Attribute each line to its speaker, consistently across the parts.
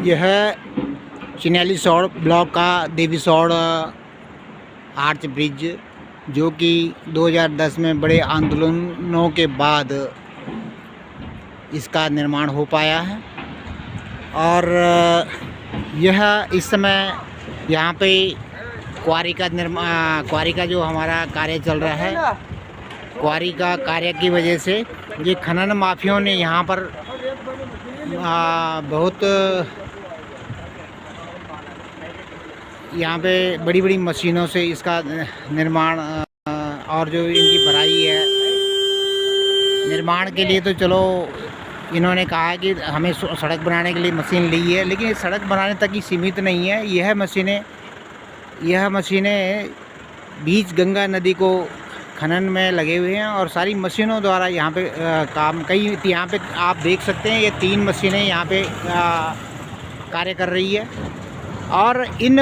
Speaker 1: यह चिन्यालीसौड़ ब्लॉक का Devisaur arch bridge, जो कि 2010 में बड़े आंदोलनों के बाद इसका निर्माण हो पाया है। और यह इस समय यहाँ पे क्वारी का जो हमारा कार्य चल रहा है, क्वारी का कार्य की वजह से ये खनन माफियों ने यहाँ पर बहुत यहाँ पे बड़ी बड़ी मशीनों से इसका निर्माण और जो इनकी भराई है निर्माण के लिए, तो चलो इन्होंने कहा है कि हमें सड़क बनाने के लिए मशीन ली है, लेकिन सड़क बनाने तक ही सीमित नहीं है। यह मशीनें बीच गंगा नदी को खनन में लगे हुए हैं और सारी मशीनों द्वारा यहाँ पे काम यहाँ पे आप देख सकते हैं, ये 3 मशीनें यहाँ पे कार्य कर रही है। और इन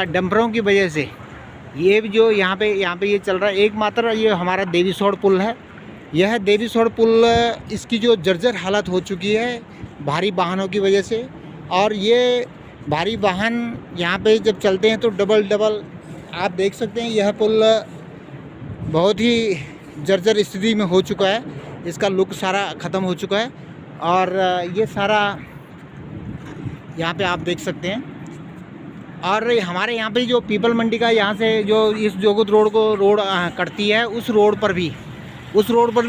Speaker 1: डंपरों की वजह से ये भी जो यहाँ पे ये चल रहा है, एकमात्र ये हमारा देवीसौड़ पुल है। यह देवीसौड़ पुल इसकी जो जर्जर हालत हो चुकी है भारी वाहनों की वजह से, और ये भारी वाहन यहाँ पे जब चलते हैं तो डबल आप देख सकते हैं, यह पुल बहुत ही जर्जर स्थिति में हो चुका है। इसका लुक सारा ख़त्म हो चुका है और ये सारा यहाँ पे आप देख सकते हैं। और हमारे यहाँ पे जो पीपल मंडी का यहाँ से जो इस जोगुत रोड कटती है, उस रोड पर भी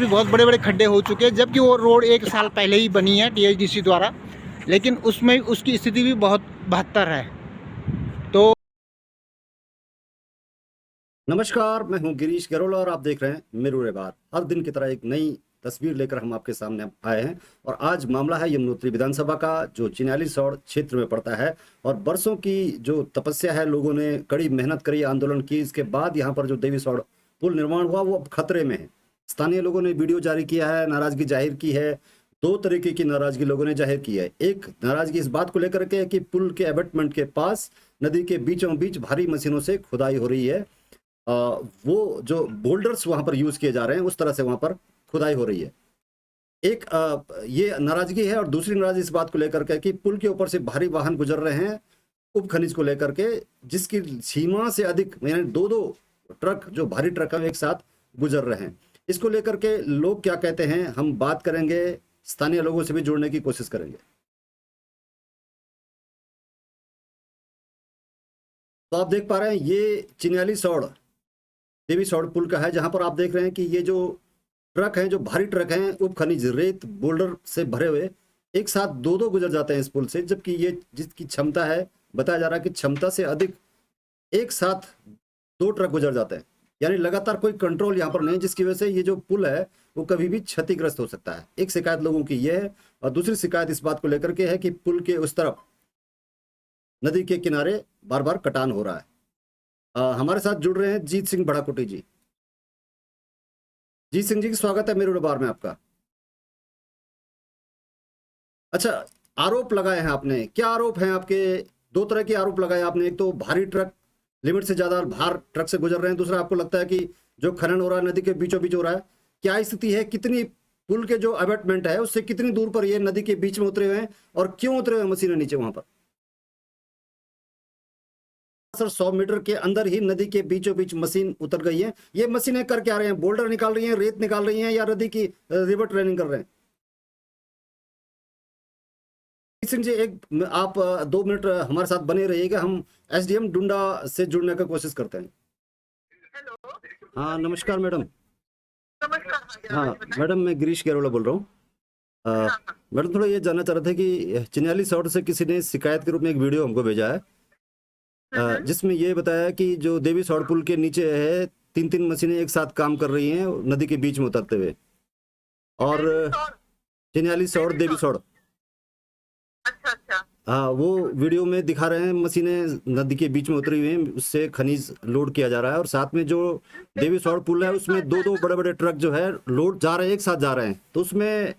Speaker 1: बहुत बड़े बड़े खड्डे हो चुके हैं, जबकि वो रोड 1 साल पहले ही बनी है THDC द्वारा, लेकिन उसमें उसकी स्थिति भी बहुत बदतर है। तो
Speaker 2: नमस्कार, मैं हूं गिरीश गरोला और आप देख रहे हैं मिरर बार। हर दिन की तरह एक नई तस्वीर लेकर हम आपके सामने आए हैं और आज मामला है यमुनोत्री विधानसभा का, जो चिन्यालीसौड़ क्षेत्र में पड़ता है। और बरसों की जो तपस्या है, लोगों ने कड़ी मेहनत करी, आंदोलन की, इसके बाद यहाँ पर जो देवीसौड़ पुल निर्माण हुआ वो अब खतरे में है। स्थानीय लोगों ने वीडियो जारी किया है, नाराजगी जाहिर की है। 2 तरीके की नाराजगी लोगों ने जाहिर की है। एक नाराजगी इस बात को लेकर के है कि पुल के एबटमेंट के पास नदी के बीचों बीच भारी मशीनों से खुदाई हो रही है। वो जो बोल्डर्स वहां पर यूज किए जा रहे हैं, उस तरह से वहां पर खुदाई हो रही है। एक ये नाराजगी है। और दूसरी नाराजगी इस बात को लेकर के कि पुल के ऊपर से भारी वाहन गुजर रहे हैं उप खनिज को लेकर के, जिसकी सीमा से अधिक यानी 2 ट्रक जो भारी ट्रक है एक साथ गुजर रहे हैं। इसको लेकर के लोग क्या कहते हैं, हम बात करेंगे, स्थानीय लोगों से भी जुड़ने की कोशिश करेंगे। तो आप देख पा रहे हैं ये चिन्यालीसौड़ देवीसौड़ पुल का है, जहां पर आप देख रहे हैं कि ये जो ट्रक हैं, जो भारी ट्रक हैं उप खनिज रेत बोल्डर से भरे हुए, एक साथ 2 गुजर जाते हैं इस पुल से, जबकि ये जिसकी क्षमता है, बताया जा रहा है कि क्षमता से अधिक एक साथ 2 ट्रक गुजर जाते हैं। यानी लगातार कोई कंट्रोल यहाँ पर नहीं, जिसकी वजह से ये जो पुल है वो कभी भी क्षतिग्रस्त हो सकता है। एक शिकायत लोगों की ये है और दूसरी शिकायत इस बात को लेकर के है कि पुल के उस तरफ नदी के किनारे बार बार कटान हो रहा है। हमारे साथ जुड़ रहे हैं जीत सिंह बड़ाकोटी जी। जीत सिंह जी, स्वागत है मेरे बार में आपका। अच्छा, आरोप लगाए हैं आपने, क्या आरोप हैं आपके? 2 तरह के आरोप लगाए आपने। एक तो भारी ट्रक, लिमिट से ज्यादा भार ट्रक से गुजर रहे हैं। दूसरा, आपको लगता है कि जो खनन हो रहा है नदी के बीचों बीच हो रहा है। क्या स्थिति है? कितनी पुल के जो अबैटमेंट है उससे कितनी दूर पर ये नदी के बीच में उतरे हुए हैं और क्यों उतरे हुए मशीनें नीचे वहां पर? सर, 100 मीटर के अंदर ही नदी के बीचों बीच मशीन उतर गई है। ये मशीनें कर क्या रहे हैं? बोल्डर निकाल रही हैं, रेत निकाल रही हैं, या नदी की रिवर ट्रेनिंग कर रहे हैं? सिंह जी, आप 2 मिनट हमारे साथ बने रहिएगा, हम SDM डुंडा से जुड़ने का कोशिश करते हैं।
Speaker 3: हेलो।
Speaker 2: हाँ, नमस्कार मैडम।
Speaker 3: नमस्कार।
Speaker 2: हाँ मैडम, मैं गिरीश गरोला बोल रहा हूँ। मैडम, थोड़ा ये जानना चाह रहे थे कि चिन्यालीसौड़ से किसी ने शिकायत के रूप में एक वीडियो हमको भेजा है, जिसमें ये बताया कि जो देवीसौड़ पुल के नीचे है 3 मशीनें एक साथ काम कर रही हैं नदी के बीच में उतरते हुए। और चिन्यालीसौड़ देवीसौड़,
Speaker 3: अच्छा।
Speaker 2: हाँ, वो वीडियो में दिखा रहे हैं मशीनें नदी के बीच में उतरी हुई हैं, उससे खनिज लोड किया जा रहा है। और साथ में जो देवीसौड़ पुल है उसमें 2 बड़े बड़े ट्रक जो है लोड जा रहे हैं, एक साथ जा रहे हैं। तो उसमें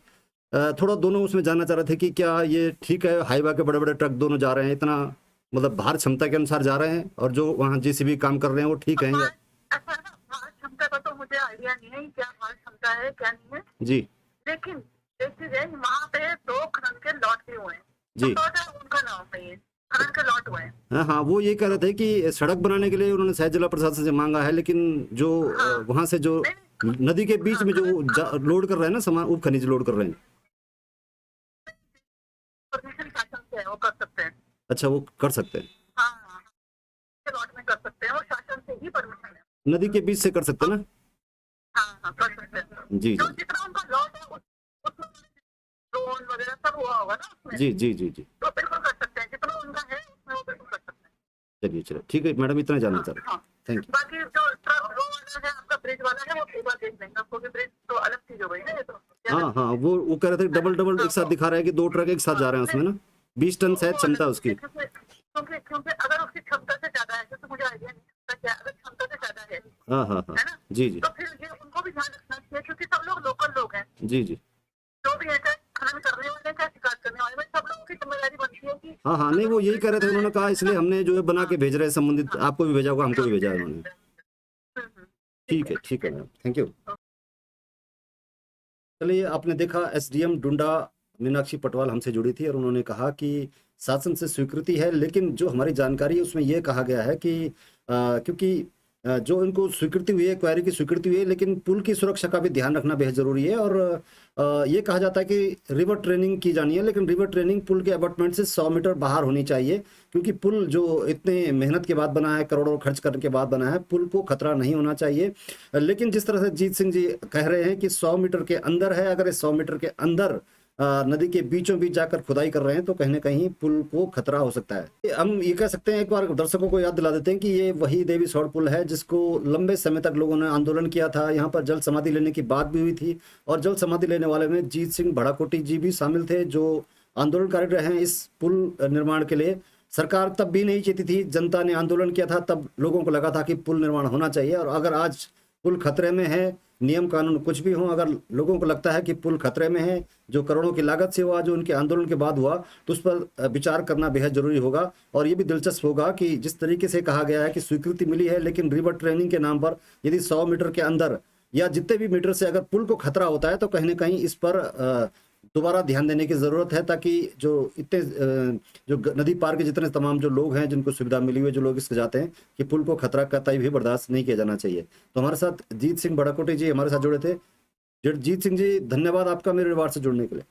Speaker 2: थोड़ा दोनों उसमें जानना चाह रहे थे कि क्या ये ठीक है, हाईवा के बड़े बड़े ट्रक दोनों जा रहे हैं, इतना मतलब भार क्षमता के अनुसार जा रहे हैं, और जो वहाँ JCB काम कर रहे हैं वो ठीक है? या
Speaker 3: भार क्षमता का तो मुझे आइडिया नहीं है क्या भार क्षमता है क्या नहीं है
Speaker 2: जी,
Speaker 3: लेकिन एक चीज है, वहाँ पे 2 खनन के लॉट भी हुए हैं।
Speaker 2: जी।
Speaker 3: तो उनका नाम है, ये खनन के लॉट हुए हैं।
Speaker 2: हाँ हाँ, वो ये कह रहे थे कि सड़क बनाने के लिए उन्होंने शायद जिला प्रशासन से मांगा है, लेकिन जो वहां से जो नदी के बीच में जो लोड कर रहे हैं ना सामान, उप खनिज लोड कर रहे हैं।
Speaker 3: परमिशन शासन से है, वो कर सकते हैं।
Speaker 2: अच्छा, वो कर सकते हैं,
Speaker 3: हाँ हाँ, के लॉट में कर सकते हैं, और शासन से ही परमिशन है।
Speaker 2: नदी के बीच से कर सकते हैं ना।
Speaker 3: हाँ हाँ, कर सकते हैं।
Speaker 2: जी
Speaker 3: जो
Speaker 2: जी
Speaker 3: जितना उनका लॉट है उसमें ड्रोन वगैरह सब हुआ होगा ना उसमें,
Speaker 2: जी जी जी जी।
Speaker 3: तो बिल्कुल कर सकते हैं, जितना उनका है उसमें वो बिल्कुल कर सकते हैं।
Speaker 2: चलिए चलिए, ठीक है मैडम, इतना जानना चाह रहे।
Speaker 3: हाँ,
Speaker 2: थैंक यू।
Speaker 3: बाकी जो ट्रक वो वाला है आपका ब्रिज वाला है, वो एक बार देख लेंगे आपको, कि ब्रिज तो अलग चीज हो गई ना ये तो।
Speaker 2: हाँ हाँ, वो कह रहे थे डबल डबल एक साथ दिखा रहे हैं कि 2 ट्रक एक साथ जा रहे हैं उसमें ना, 20 टन शायद क्षमता है उसकी।
Speaker 3: क्योंकि अगर उसकी क्षमता से ज्यादा है, तो मुझे आइडिया नहीं है क्या, अगर क्षमता से ज्यादा है
Speaker 2: हाँ हाँ हाँ,
Speaker 3: है ना,
Speaker 2: जी जी
Speaker 3: तो फिर ये उनको भी ध्यान रखना चाहिए, क्योंकि सब लोग लोकल लोग हैं,
Speaker 2: जी जी।
Speaker 3: जो भी है, चाहे खनन करने वाले चाहे शिकार करने वाले, सब लोगों की जिम्मेदारी बनती है कि
Speaker 2: हाँ हाँ, नहीं वो यही कह रहे थे, उन्होंने कहा इसलिए हमने जो है बना के भेज रहे हैं संबंधित, आपको भी भेजा होगा, हमको भी भेजा है उन्होंने। ठीक है मैडम, थैंक यू। चलिए, आपने देखा एसडीएम डुंडा मीनाक्षी पटवाल हमसे जुड़ी थी और उन्होंने कहा कि शासन से स्वीकृति है, लेकिन जो हमारी जानकारी है उसमें ये कहा गया है कि क्योंकि जो इनको स्वीकृति हुई है, क्वेरी की स्वीकृति हुई है, लेकिन पुल की सुरक्षा का भी ध्यान रखना बेहद जरूरी है। और ये कहा जाता है कि रिवर ट्रेनिंग की जानी है, लेकिन रिवर ट्रेनिंग पुल के अबटमेंट से 100 मीटर बाहर होनी चाहिए, क्योंकि पुल जो इतने मेहनत के बाद बना है, करोड़ों खर्च करने के बाद बना है, पुल को खतरा नहीं होना चाहिए। लेकिन जिस तरह से जीत सिंह जी कह रहे हैं कि 100 मीटर के अंदर है, अगर इस 100 मीटर के अंदर नदी के बीचों बीच जाकर खुदाई कर रहे हैं तो कहीं ना कहीं पुल को खतरा हो सकता है। हम ये कह सकते हैं, एक बार दर्शकों को याद दिला देते हैं कि ये वही देवी सौड़ पुल है जिसको लंबे समय तक लोगों ने आंदोलन किया था। यहाँ पर जल समाधि लेने की बात भी हुई थी, और जल समाधि लेने वाले में जीत सिंह भड़ाकोटी जी भी शामिल थे, जो आंदोलनकारी रहे हैं इस पुल निर्माण के लिए। सरकार तब भी नहीं चाहती थी, जनता ने आंदोलन किया था, तब लोगों को लगा था कि पुल निर्माण होना चाहिए। और अगर आज पुल खतरे में है, नियम कानून कुछ भी हो, अगर लोगों को लगता है कि पुल खतरे में है, जो करोड़ों की लागत से हुआ, जो उनके आंदोलन के बाद हुआ, तो उस पर विचार करना बेहद जरूरी होगा। और ये भी दिलचस्प होगा कि जिस तरीके से कहा गया है कि स्वीकृति मिली है, लेकिन रिवर ट्रेनिंग के नाम पर यदि 100 मीटर के अंदर या जितने भी मीटर से अगर पुल को खतरा होता है, तो कहीं ना कहीं इस पर दोबारा ध्यान देने की जरूरत है, ताकि जो इतने जो नदी पार के जितने तमाम जो लोग हैं, जिनको सुविधा मिली हुई, जो लोग इससे जाते हैं, कि पुल को खतरा कतई भी बर्दाश्त नहीं किया जाना चाहिए। तो हमारे साथ जीत सिंह भड़ाकोटी जी हमारे साथ जुड़े थे। जीत सिंह जी, धन्यवाद आपका मेरे परिवार से जुड़ने के लिए।